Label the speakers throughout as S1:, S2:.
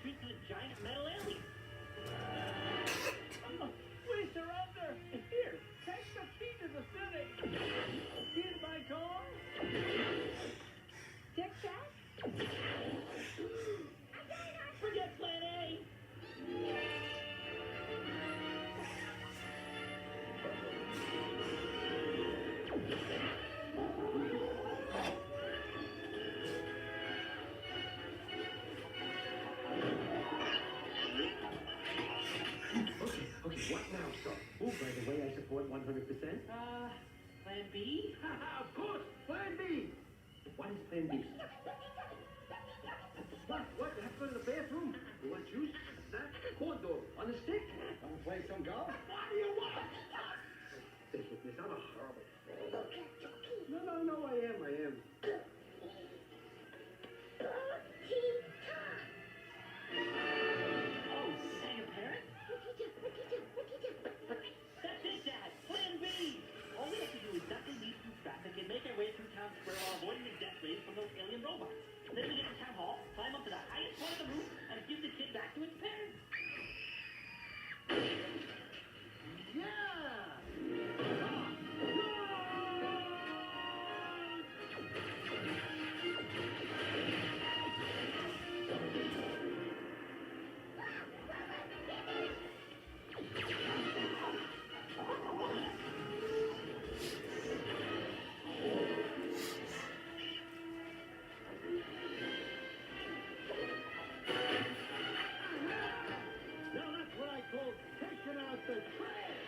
S1: retreat to the giant metal alien. Oh, we surrender. Here, take the key to the city. Key to my car.
S2: Tic Tac?
S1: Forget Plan A.
S3: Okay, what now, sir? Oh, by the way, I support 100%.
S1: Plan B?
S3: Of course, Plan B. What is Plan B? What? You have to go to the bathroom? You want juice? Snack? Corn dog? On the stick? Want to play some golf? What do you want? Miss, I'm a horrible. No, I am.
S1: Oh, sang a parrot? That's it, Dad. Plan B. All we have to do is duck and leave through traffic and make our way through town square while avoiding the death rays from those alien robots. Then we get to town hall, climb up to the highest point of the roof, and give the kid back to its parents.
S3: Now that's what I call taking out the trash.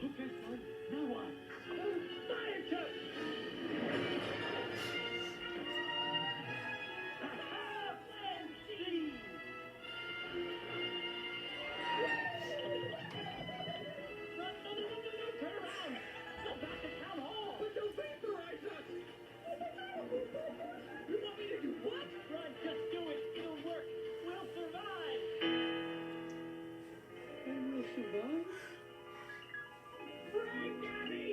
S3: Okay, son. Now what? Scientist!
S1: Plan C. No, turn around. Go back to town hall.
S3: But don't vaporize us!
S1: You want me to do what? Run, just do it. It'll work. We'll survive.
S3: And we'll survive?
S1: Frank, Daddy.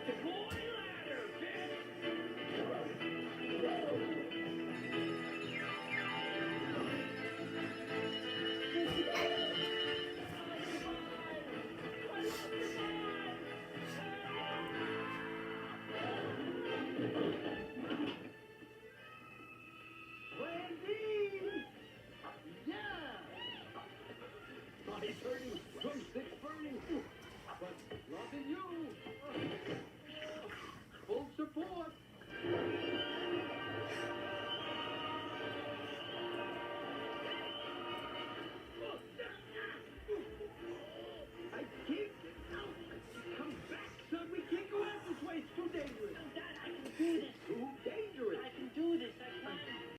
S1: Deploy ladder, kid.
S3: Plan B! Yeah! Body's hurting, drumsticks burning, but loving you. Full support.